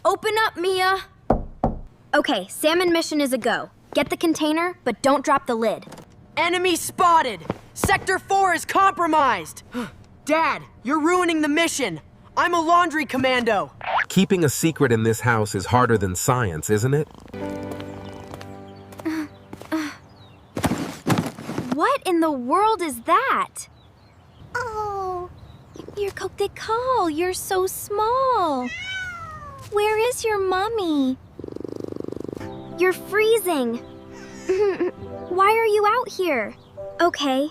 Open up, Mia! Okay, salmon mission is a go. Get the container, but don't drop the lid. Enemy spotted! Sector 4 is compromised! Dad, you're ruining the mission! I'm a laundry commando! Keeping a secret in this house is harder than science, isn't it? What in the world is that? Oh, you're coquelicot. You're so small. Where is your mommy? You're freezing. Why are you out here? Okay,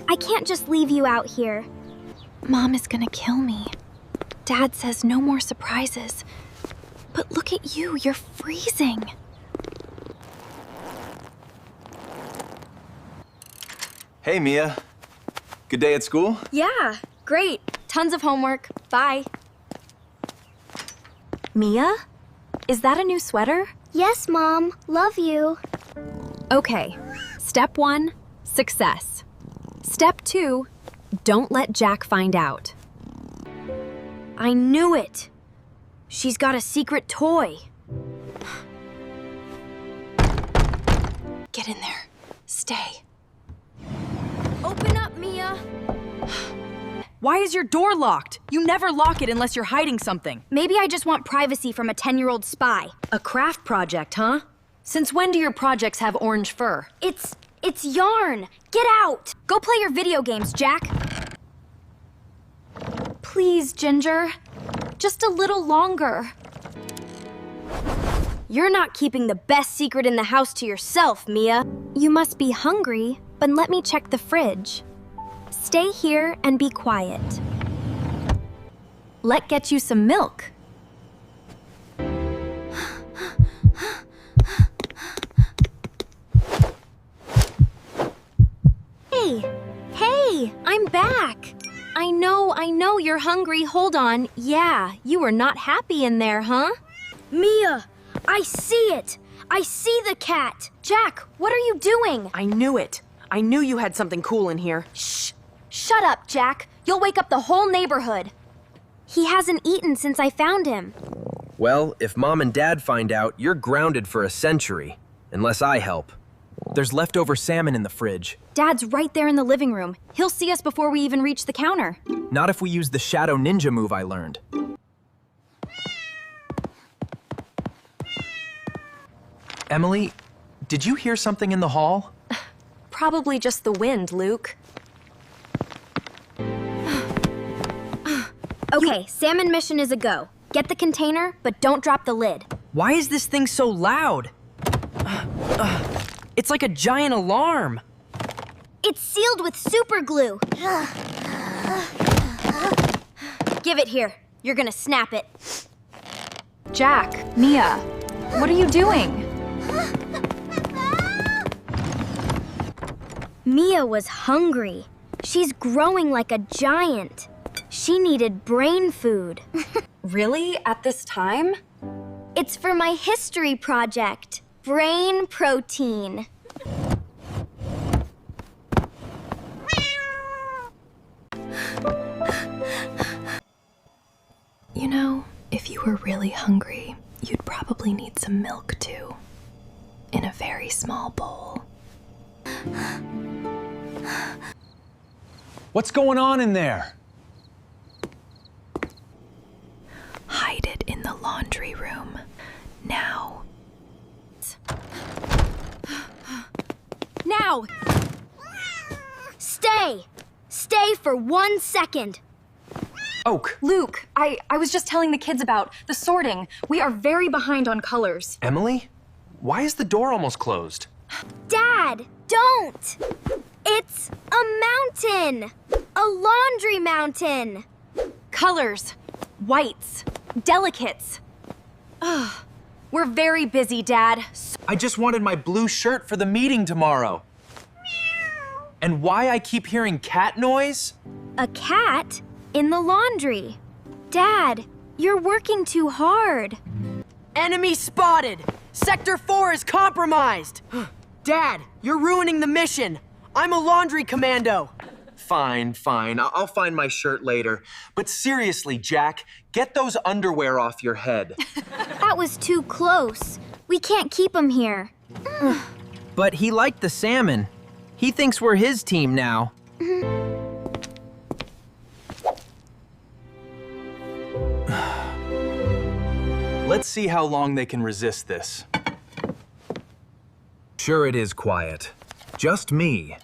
I can't just leave you out here. Mom is gonna kill me. Dad says no more surprises. But look at you, you're freezing. Hey, Mia. Good day at school? Yeah, great. Tons of homework. Bye. Mia? Is that a new sweater? Yes, Mom. Love you. Okay. Step 1, success. Step 2, don't let Jack find out. I knew it. She's got a secret toy. Get in there. Stay. Open up, Mia. Why is your door locked? You never lock it unless you're hiding something. Maybe I just want privacy from a 10-year-old spy. A craft project, huh? Since when do your projects have orange fur? It's yarn. Get out. Go play your video games, Jack. Please, Ginger. Just a little longer. You're not keeping the best secret in the house to yourself, Mia. You must be hungry, but let me check the fridge. Stay here and be quiet. Let's get you some milk. Hey, I'm back. I know you're hungry. Hold on. Yeah, you were not happy in there, huh? Mia, I see it. I see the cat. Jack, what are you doing? I knew it. I knew you had something cool in here. Shh. Shut up, Jack. You'll wake up the whole neighborhood. He hasn't eaten since I found him. Well, if Mom and Dad find out, you're grounded for a century. Unless I help. There's leftover salmon in the fridge. Dad's right there in the living room. He'll see us before we even reach the counter. Not if we use the shadow ninja move I learned. Emily, did you hear something in the hall? Probably just the wind, Luke. Okay, salmon mission is a go. Get the container, but don't drop the lid. Why is this thing so loud? It's like a giant alarm. It's sealed with super glue. Give it here. You're gonna snap it. Jack, Mia, what are you doing? Mia was hungry. She's growing like a giant. She needed brain food. Really? At this time? It's for my history project. Brain protein. You know, if you were really hungry, you'd probably need some milk too. In a very small bowl. What's going on in there? Hide it in the laundry room. Now. Now! Stay! Stay for 1 second. Oak. Luke, I was just telling the kids about the sorting. We are very behind on colors. Emily? Why is the door almost closed? Dad, don't! It's a mountain! A laundry mountain! Colors, whites, delicates. Ugh, we're very busy, Dad. I just wanted my blue shirt for the meeting tomorrow. And why I keep hearing cat noise? A cat in the laundry. Dad, you're working too hard. Enemy spotted! Sector 4 is compromised! Dad, you're ruining the mission! I'm a laundry commando! Fine, fine. I'll find my shirt later. But seriously, Jack, get those underwear off your head. That was too close. We can't keep him here. But he liked the salmon. He thinks we're his team now. Let's see how long they can resist this. Sure, it is quiet. Just me.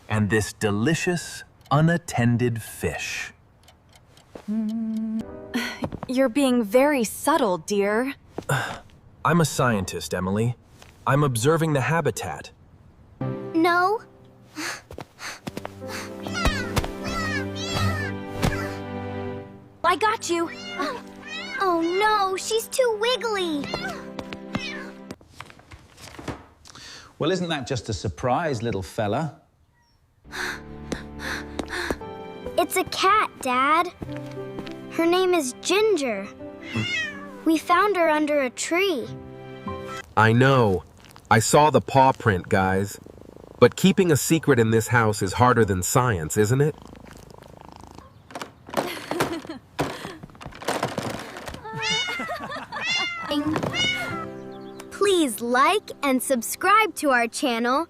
And this delicious, unattended fish. You're being very subtle, dear. I'm a scientist, Emily. I'm observing the habitat. No. I got you. Oh no, she's too wiggly. Well, isn't that just a surprise, little fella? It's a cat, Dad. Her name is Ginger. We found her under a tree. I know. I saw the paw print, guys. But keeping a secret in this house is harder than science, isn't it? Please like and subscribe to our channel